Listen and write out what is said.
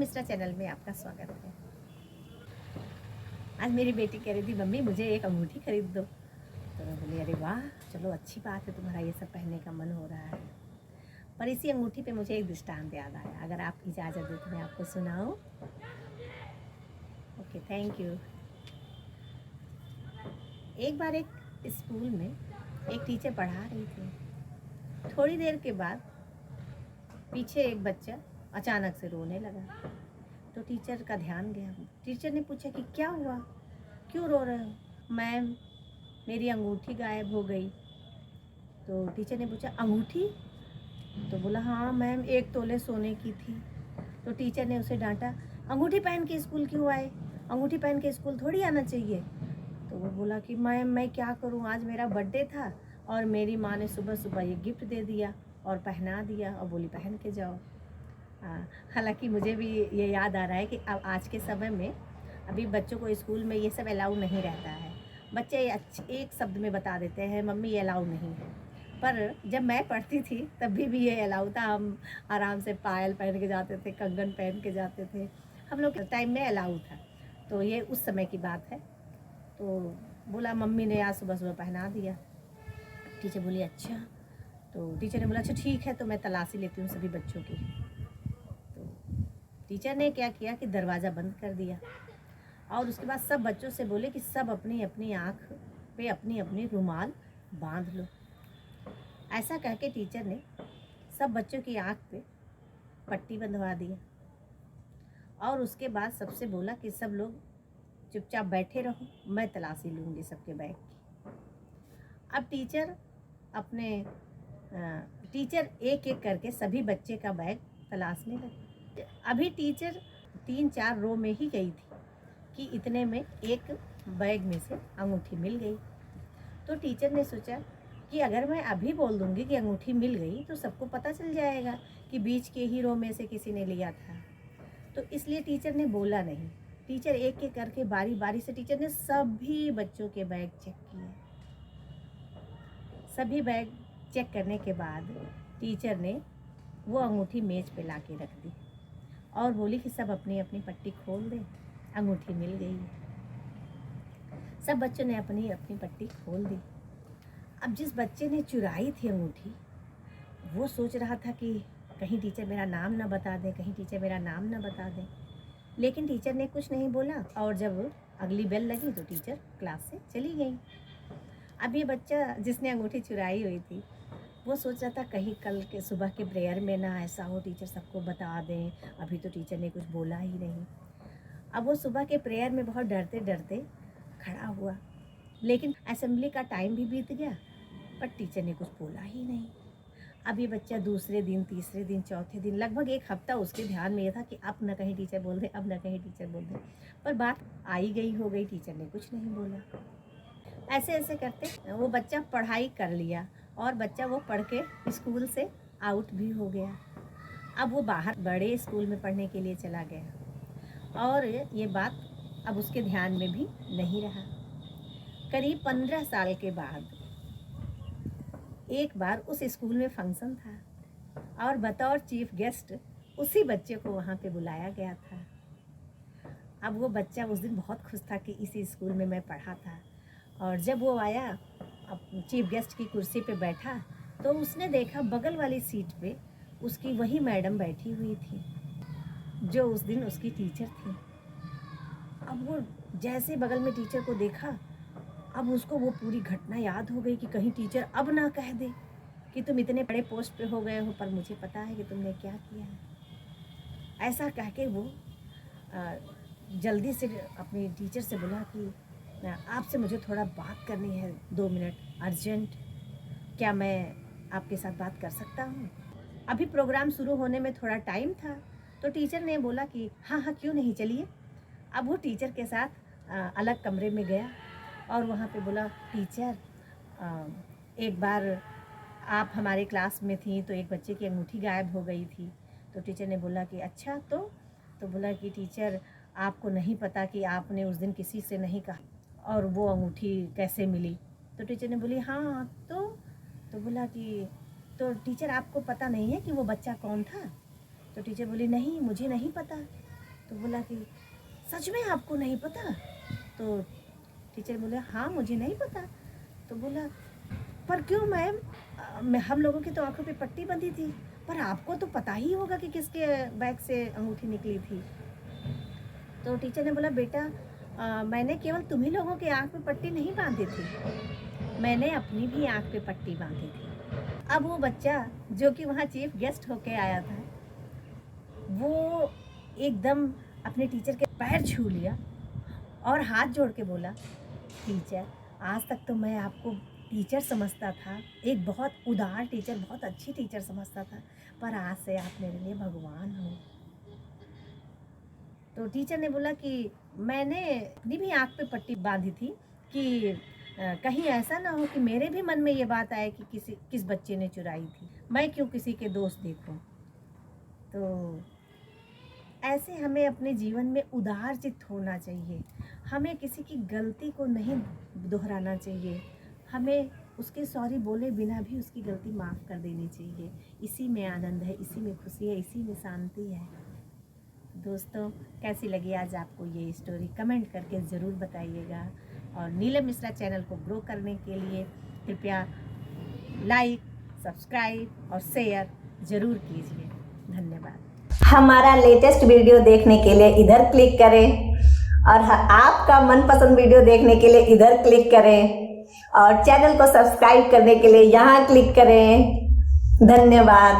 Mishra channel में आपका स्वागत है। आज मेरी बेटी कह रही थी मम्मी मुझे एक अंगूठी खरीद दो। तो मैं बोली अरे वाह चलो अच्छी बात है, तुम्हारा ये सब पहनने का मन हो रहा है। पर इसी अंगूठी पे मुझे एक दृष्टांत याद आया, अगर आप इजाज़त दो तो मैं आपको सुनाऊं। Okay thank you. एक बार एक स्कूल में एक टीचर पढ़ा रही थी। थोड़ी देर के बाद पीछे एक बच्चा अचानक से रोने लगा। तो टीचर का ध्यान गया। टीचर ने पूछा कि क्या हुआ, क्यों रो रहे हो? मैम मेरी अंगूठी गायब हो गई। तो टीचर ने पूछा अंगूठी? तो बोला हाँ मैम 1 तोले सोने की थी। तो टीचर ने उसे डांटा, अंगूठी पहन के स्कूल क्यों आए? अंगूठी पहन के स्कूल थोड़ी आना चाहिए। तो वो बोला कि मैम मैं क्या करूँ, आज मेरा बर्थडे था और मेरी माँ ने सुबह सुबह ये गिफ्ट दे दिया और पहना दिया और बोली पहन के जाओ। हालांकि मुझे भी ये याद आ रहा है कि अब आज के समय में अभी बच्चों को स्कूल में ये सब अलाउ नहीं रहता है। बच्चे एक शब्द में बता देते हैं मम्मी ये अलाउ नहीं है। पर जब मैं पढ़ती थी तब भी ये अलाउ था। हम आराम से पायल पहन के जाते थे, कंगन पहन के जाते थे, हम लोग के टाइम में अलाउ था। तो ये उस समय की बात है। तो बोला मम्मी ने आज सुबह सुबह पहना दिया। टीचर बोली अच्छा। तो टीचर ने बोला अच्छा ठीक है, तो मैं तलाशी लेती हूँ सभी बच्चों की। तो टीचर ने क्या किया कि दरवाज़ा बंद कर दिया और उसके बाद सब बच्चों से बोले कि सब अपनी अपनी आँख पे अपनी अपनी रुमाल बांध लो। ऐसा कह के टीचर ने सब बच्चों की आँख पे पट्टी बंधवा दिया और उसके बाद सबसे बोला कि सब लोग चुपचाप बैठे रहो, मैं तलाशी लूँगी सबके बैग की। अब टीचर एक एक करके सभी बच्चे का बैग तलाशने लगे। अभी टीचर 3-4 रो में ही गई थी कि इतने में एक बैग में से अंगूठी मिल गई। तो टीचर ने सोचा कि अगर मैं अभी बोल दूंगी कि अंगूठी मिल गई तो सबको पता चल जाएगा कि बीच के ही रो में से किसी ने लिया था। तो इसलिए टीचर ने बोला नहीं। टीचर एक एक करके बारी बारी से टीचर ने सभी बच्चों के बैग चेक किए। सभी बैग चेक करने के बाद टीचर ने वो अंगूठी मेज पे ला के रख दी और बोली कि सब अपनी अपनी पट्टी खोल दें, अंगूठी मिल गई। सब बच्चों ने अपनी अपनी पट्टी खोल दी। अब जिस बच्चे ने चुराई थी अंगूठी वो सोच रहा था कि कहीं टीचर मेरा नाम ना बता दें, कहीं टीचर मेरा नाम ना बता दें। लेकिन टीचर ने कुछ नहीं बोला और जब अगली बेल लगी तो टीचर क्लास से चली गई। अब ये बच्चा जिसने अंगूठी चुराई हुई थी वो सोच रहा था कहीं कल के सुबह के प्रेयर में ना ऐसा हो टीचर सबको बता दें, अभी तो टीचर ने कुछ बोला ही नहीं। अब वो सुबह के प्रेयर में बहुत डरते डरते खड़ा हुआ, लेकिन असेंबली का टाइम भी बीत गया पर टीचर ने कुछ बोला ही नहीं। अब ये बच्चा दूसरे दिन, तीसरे दिन, चौथे दिन, लगभग 1 हफ्ता उसके ध्यान में ये था कि अब न कहीं टीचर बोल दे, अब न कहीं टीचर बोल दे। पर बात आई गई हो गई, टीचर ने कुछ नहीं बोला। ऐसे ऐसे करते वो बच्चा पढ़ाई कर लिया और बच्चा वो पढ़ के स्कूल से आउट भी हो गया। अब वो बाहर बड़े स्कूल में पढ़ने के लिए चला गया और ये बात अब उसके ध्यान में भी नहीं रहा। करीब 15 साल के बाद एक बार उस स्कूल में फंक्शन था और बतौर चीफ गेस्ट उसी बच्चे को वहाँ पे बुलाया गया था। अब वो बच्चा उस दिन बहुत खुश था कि इसी स्कूल में मैं पढ़ा था और जब वो आया अब चीफ गेस्ट की कुर्सी पे बैठा तो उसने देखा बगल वाली सीट पे उसकी वही मैडम बैठी हुई थी जो उस दिन उसकी टीचर थी। अब वो जैसे बगल में टीचर को देखा, अब उसको वो पूरी घटना याद हो गई कि कहीं टीचर अब ना कह दे कि तुम इतने बड़े पोस्ट पे हो गए हो पर मुझे पता है कि तुमने क्या किया है। ऐसा कह के वो जल्दी से अपनी टीचर से बोला कि आपसे मुझे थोड़ा बात करनी है, 2 मिनट अर्जेंट, क्या मैं आपके साथ बात कर सकता हूँ? अभी प्रोग्राम शुरू होने में थोड़ा टाइम था। तो टीचर ने बोला कि हाँ हाँ क्यों नहीं, चलिए। अब वो टीचर के साथ अलग कमरे में गया और वहाँ पे बोला टीचर एक बार आप हमारे क्लास में थी तो एक बच्चे की अंगूठी गायब हो गई थी। तो टीचर ने बोला कि अच्छा तो बोला कि टीचर आपको नहीं पता कि आपने उस दिन किसी से नहीं कहा और वो अंगूठी कैसे मिली? तो टीचर ने बोली हाँ तो बोला कि तो टीचर आपको पता नहीं है कि वो बच्चा कौन था? तो टीचर बोली नहीं मुझे नहीं पता। तो बोला कि सच में आपको नहीं पता? तो टीचर बोले हाँ मुझे नहीं पता। तो बोला पर क्यों मैम, हम लोगों की तो आंखों पे पट्टी बंधी थी, पर आपको तो पता ही होगा कि किसके बैग से अंगूठी निकली थी। तो टीचर ने बोला बेटा मैंने केवल तुम्ही लोगों के आंख पे पट्टी नहीं बांधी थी, मैंने अपनी भी आंख पे पट्टी बांधी थी। अब वो बच्चा जो कि वहाँ चीफ गेस्ट होके आया था, वो एकदम अपने टीचर के पैर छू लिया और हाथ जोड़ के बोला टीचर आज तक तो मैं आपको टीचर समझता था, एक बहुत उदार टीचर, बहुत अच्छी टीचर समझता था, पर आज से आप मेरे लिए भगवान हो। तो टीचर ने बोला कि मैंने अपनी भी आँख पे पट्टी बांधी थी कि कहीं ऐसा ना हो कि मेरे भी मन में ये बात आए कि किस बच्चे ने चुराई थी, मैं क्यों किसी के दोस्त देखूं। तो ऐसे हमें अपने जीवन में उदार चित्त होना चाहिए, हमें किसी की गलती को नहीं दोहराना चाहिए, हमें उसके सॉरी बोले बिना भी उसकी गलती माफ़ कर देनी चाहिए। इसी में आनंद है, इसी में खुशी है, इसी में शांति है। दोस्तों कैसी लगी आज आपको ये स्टोरी, कमेंट करके ज़रूर बताइएगा। और नीलम मिश्रा चैनल को ग्रो करने के लिए कृपया लाइक, सब्सक्राइब और शेयर ज़रूर कीजिए। धन्यवाद। हमारा लेटेस्ट वीडियो देखने के लिए इधर क्लिक करें और आपका मनपसंद वीडियो देखने के लिए इधर क्लिक करें और चैनल को सब्सक्राइब करने के लिए यहाँ क्लिक करें। धन्यवाद।